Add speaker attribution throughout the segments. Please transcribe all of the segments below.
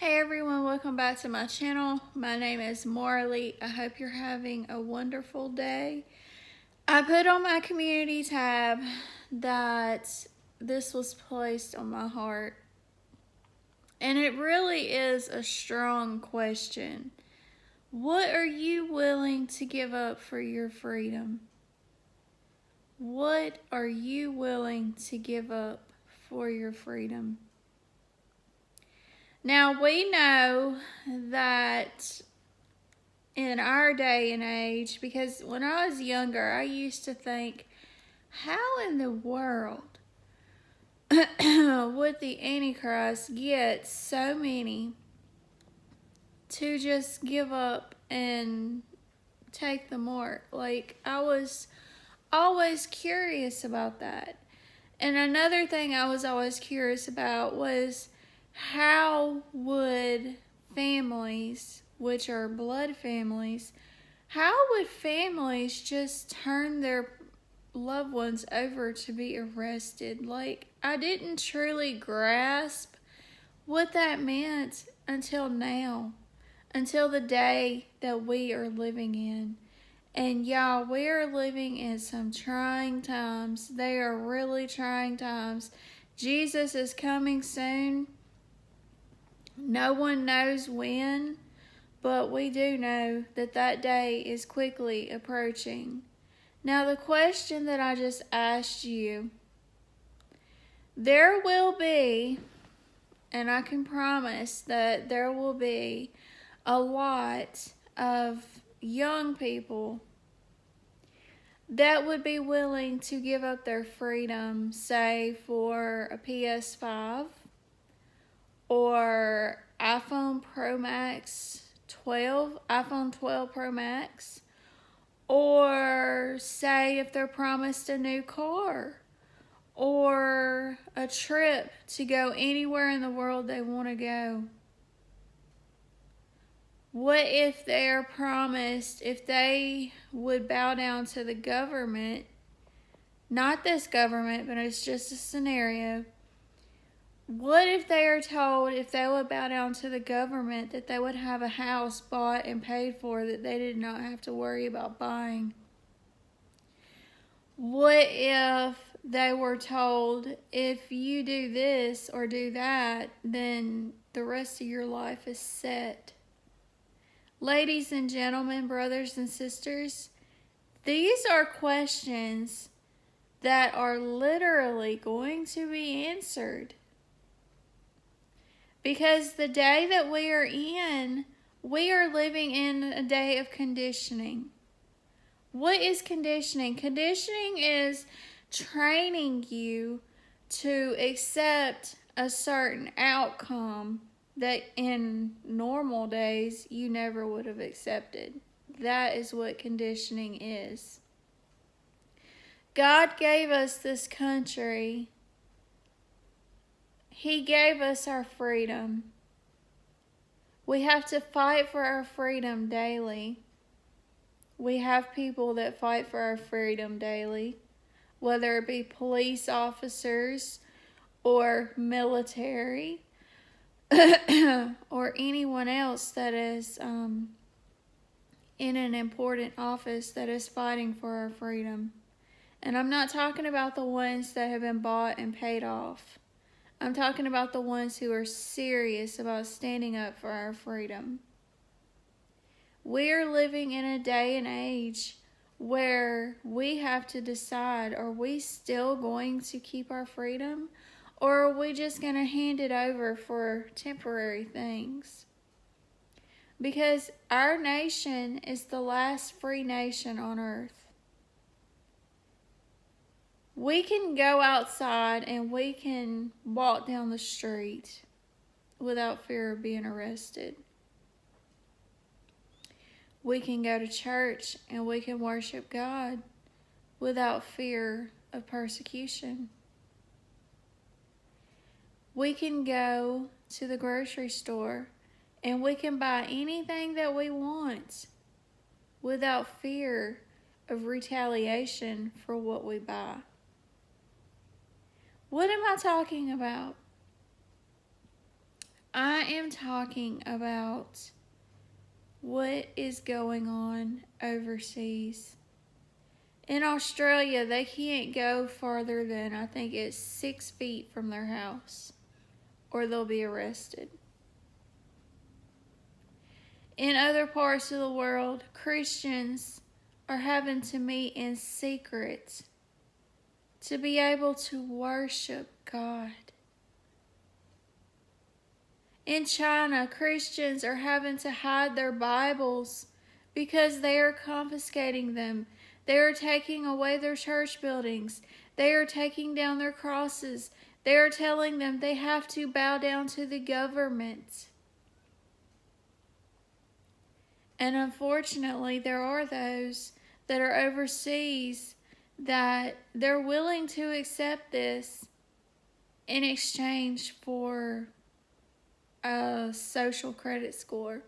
Speaker 1: Hey everyone, welcome back to my channel. My name is Marley. I hope you're having a wonderful day. I put on my community tab that this was placed on my heart, and it really is a strong question. What are you willing to give up for your freedom? What are you willing to give up for your freedom? Now, we know that in our day and age, because when I was younger, I used to think, how in the world would the Antichrist get so many to just give up and take the mark? Like, I was always curious about that. And another thing I was always curious about was, how would families, which are blood families, how would families just turn their loved ones over to be arrested? Like, I didn't truly grasp what that meant until now, until the day that we are living in. And y'all, we are living in some trying times. They are really trying times. Jesus is coming soon. No one knows when, but we do know that that day is quickly approaching. Now, the question that I just asked you, there will be, and I can promise that there will be a lot of young people that would be willing to give up their freedom, say, for a PS5 or iPhone Pro Max 12, iPhone 12 Pro Max, or say if they're promised a new car or a trip to go anywhere in the world they want to go. What if they're promised, if they would bow down to the government, not this government, but it's just a scenario. What if they are told, if they would bow down to the government, that they would have a house bought and paid for that they did not have to worry about buying? What if they were told, if you do this or do that, then the rest of your life is set? Ladies and gentlemen, brothers and sisters, these are questions that are literally going to be answered. Because the day that we are in, we are living in a day of conditioning. What is conditioning? Conditioning is training you to accept a certain outcome that in normal days you never would have accepted. That is what conditioning is. God gave us this country. He gave us our freedom. We have to fight for our freedom daily. We have people that fight for our freedom daily, whether it be police officers or military or anyone else that is in an important office that is fighting for our freedom. And I'm not talking about the ones that have been bought and paid off. I'm talking about the ones who are serious about standing up for our freedom. We're living in a day and age where we have to decide, are we still going to keep our freedom, or are we just going to hand it over for temporary things? Because our nation is the last free nation on earth. We can go outside and we can walk down the street without fear of being arrested. We can go to church and we can worship God without fear of persecution. We can go to the grocery store and we can buy anything that we want without fear of retaliation for what we buy. What am I talking about? I I am talking about what is going on overseas. In Australia, they can't go farther than, I think it's 6 feet from their house, or they'll be arrested. In other parts of the world, Christians are having to meet in secret to be able to worship God. In China, Christians are having to hide their Bibles because they are confiscating them. They are taking away their church buildings. They are taking down their crosses. They are telling them they have to bow down to the government. And unfortunately, there are those that are overseas that they're willing to accept this in exchange for a social credit score.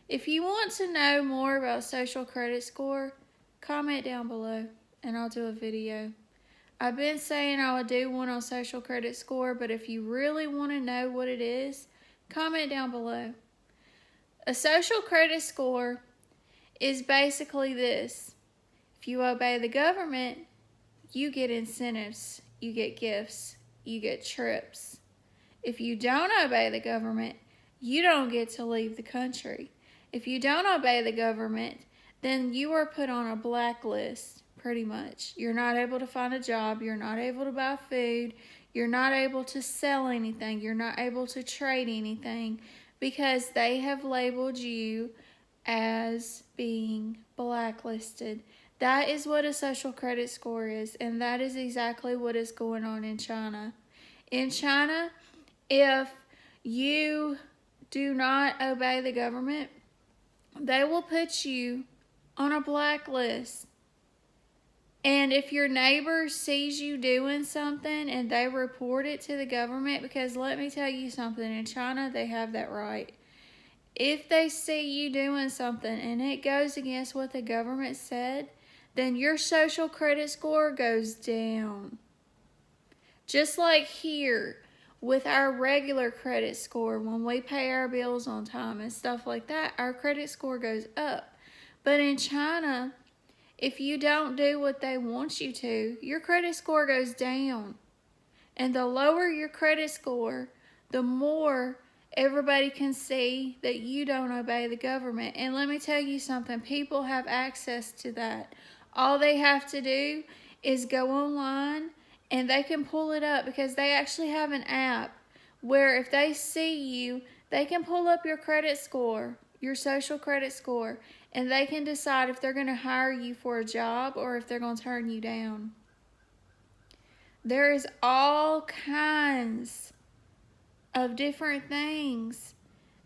Speaker 1: If you want to know more about social credit score, comment down below and I'll do a video. I've been saying I would do one on social credit score, but if you really want to know what it is, comment down below. A social credit score is basically this. If you obey the government, you get incentives, you get gifts, you get trips. If you don't obey the government, you don't get to leave the country. If you don't obey the government, then you are put on a blacklist, pretty much. You're not able to find a job, you're not able to buy food, you're not able to sell anything, you're not able to trade anything, because they have labeled you as being blacklisted. That is what a social credit score is, and that is exactly what is going on in China. In China, if you do not obey the government, they will put you on a blacklist. And if your neighbor sees you doing something and they report it to the government, because let me tell you something, in China they have that right. If they see you doing something and it goes against what the government said, then your social credit score goes down. Just like here with our regular credit score, when we pay our bills on time and stuff like that, our credit score goes up. But in China, if you don't do what they want you to, your credit score goes down. And the lower your credit score, the more everybody can see that you don't obey the government. And let me tell you something, people have access to that. All they have to do is go online and they can pull it up, because they actually have an app where if they see you, they can pull up your credit score, your social credit score, and they can decide if they're going to hire you for a job or if they're going to turn you down. There is all kinds of different things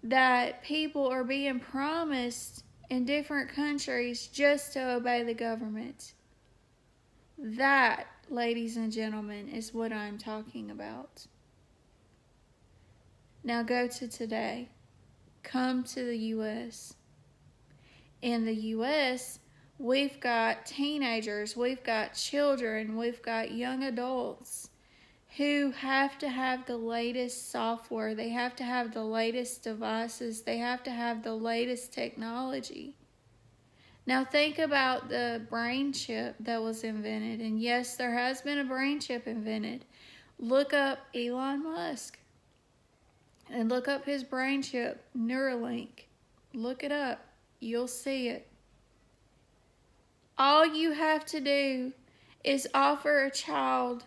Speaker 1: that people are being promised in different countries just to obey the government. That, ladies and gentlemen, is what I'm talking about. Now go to today. Come to the U.S. In the U.S., we've got teenagers, we've got children, we've got young adults who have to have the latest software. They have to have the latest devices. They have to have the latest technology. Now think about the brain chip that was invented. And yes, there has been a brain chip invented. Look up Elon Musk and look up his brain chip, Neuralink. Look it up. You'll see it. All you have to do is offer a child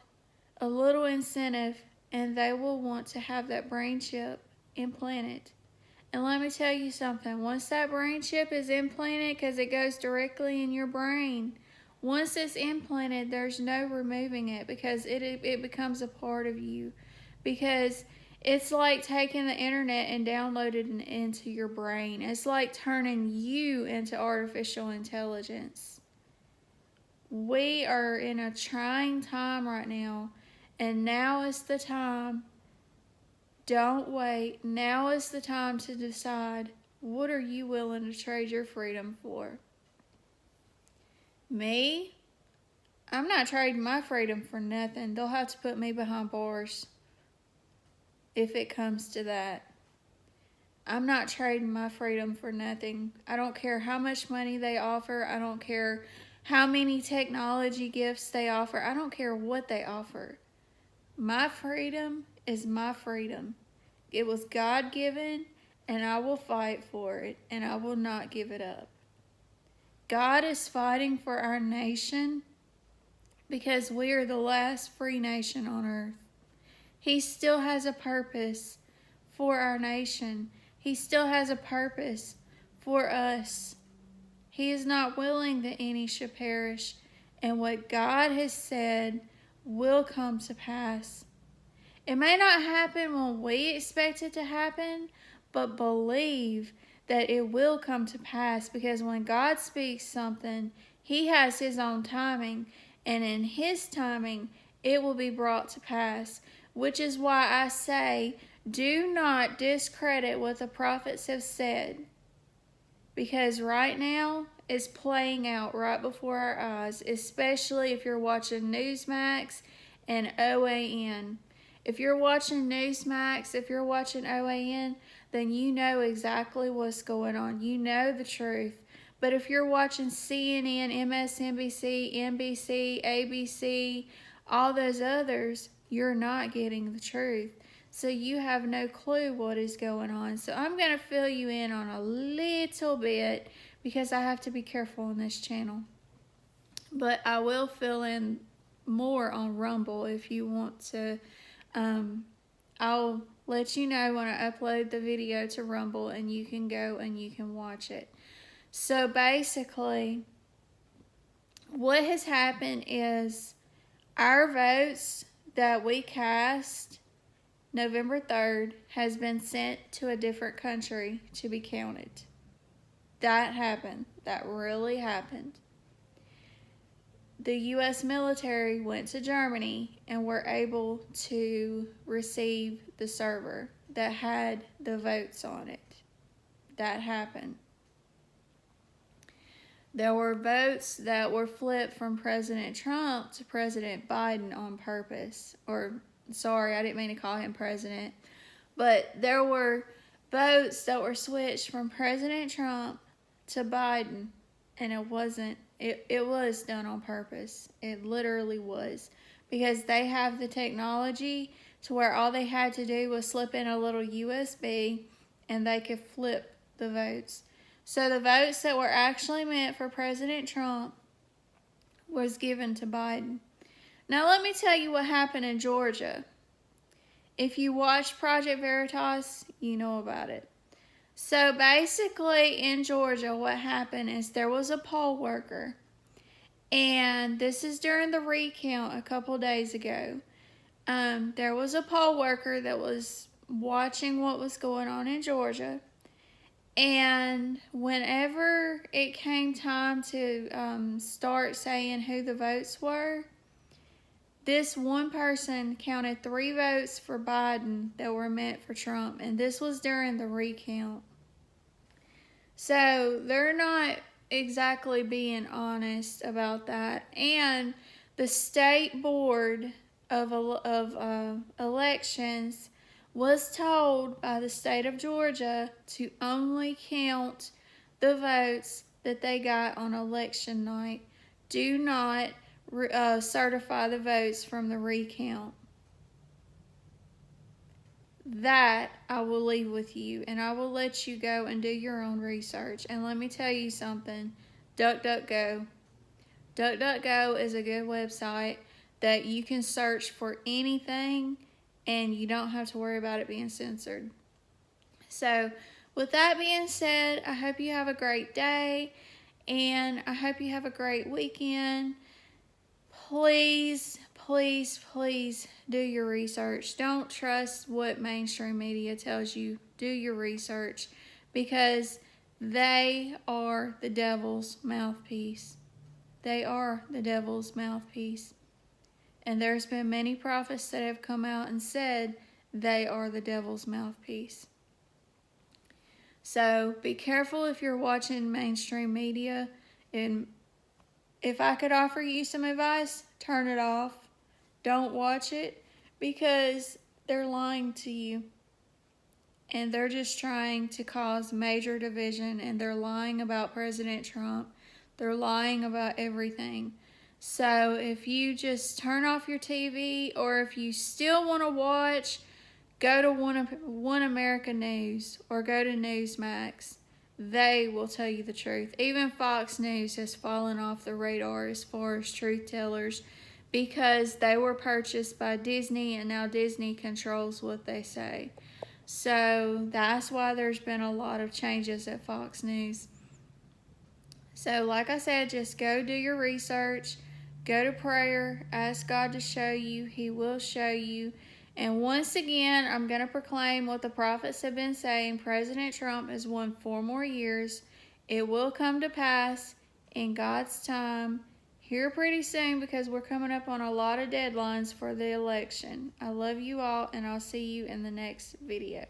Speaker 1: a little incentive and they will want to have that brain chip implanted. And let me tell you something, once that brain chip is implanted, because it goes directly in your brain, once it's implanted, there's no removing it, because it becomes a part of you. Because it's like taking the internet and downloading it into your brain. It's like turning you into artificial intelligence. We are in a trying time right now, and now is the time. Don't wait. Now is the time to decide, what are you willing to trade your freedom for? Me? I'm not trading my freedom for nothing. They'll have to put me behind bars. if it comes to that. I'm not trading my freedom for nothing. I don't care how much money they offer. I don't care how many technology gifts they offer. I don't care what they offer. My freedom is my freedom. It was God given, and I will fight for it, and I will not give it up. God is fighting for our nation because we are the last free nation on earth. He still has a purpose for our nation. He still has a purpose for us. He is not willing that any should perish, and what God has said will come to pass. It may not happen when we expect it to happen, but believe that it will come to pass, because when God speaks something, He has His own timing, and in His timing, it will be brought to pass, which is why I say, do not discredit what the prophets have said, because right now it's playing out right before our eyes, especially if you're watching Newsmax and OAN. If you're watching Newsmax, if you're watching OAN, then you know exactly what's going on. You know the truth. But if you're watching CNN, MSNBC, NBC, ABC, all those others, you're not getting the truth. So you have no clue what is going on. So I'm going to fill you in on a little bit because I have to be careful on this channel. But I will fill in more on Rumble if you want to. I'll let you know when I upload the video to Rumble, and you can go and you can watch it. So basically, what has happened is our votes that we cast November 3rd has been sent to a different country to be counted. That happened. That really happened. The U.S. military went to Germany and were able to receive the server that had the votes on it. That happened. There were votes that were flipped from President Trump to President Biden on purpose. Sorry, I didn't mean to call him president. But there were votes that were switched from President Trump to Biden, and it wasn't. It was done on purpose. It literally was. Because they have the technology to where all they had to do was slip in a little USB and they could flip the votes. So the votes that were actually meant for President Trump was given to Biden. Now let me tell you what happened in Georgia. If you watch Project Veritas, you know about it. So basically in Georgia, what happened is there was a poll worker, and this is during the recount a couple days ago. There was a poll worker that was watching what was going on in Georgia, and whenever it came time to start saying who the votes were, this one person counted 3 votes for Biden that were meant for Trump, and this was during the recount. So they're not exactly being honest about that. And the state board of elections was told by the state of Georgia to only count the votes that they got on election night. Do not certify the votes from the recount. That I will leave with you, and I will let you go and do your own research. And let me tell you something, DuckDuckGo. DuckDuckGo is a good website that you can search for anything, and you don't have to worry about it being censored. So, with that being said, I hope you have a great day, and I hope you have a great weekend. Please, please, please do your research. Don't trust what mainstream media tells you. Do your research, because they are the devil's mouthpiece. They are the devil's mouthpiece. And there's been many prophets that have come out and said they are the devil's mouthpiece. So be careful if you're watching mainstream media. And if I could offer you some advice, turn it off. Don't watch it, because they're lying to you. And they're just trying to cause major division, and they're lying about President Trump. They're lying about everything. So if you just turn off your TV, or if you still want to watch, go to One America News or go to Newsmax. They will tell you the truth. Even Fox News has fallen off the radar as far as truth tellers because they were purchased by Disney, and now Disney controls what they say. So that's why there's been a lot of changes at Fox News. So like I said, just go do your research, go to prayer, ask God to show you. He will show you. And once again, I'm going to proclaim what the prophets have been saying. President Trump has won 4 more years. It will come to pass in God's time here pretty soon, because we're coming up on a lot of deadlines for the election. I love you all, and I'll see you in the next video.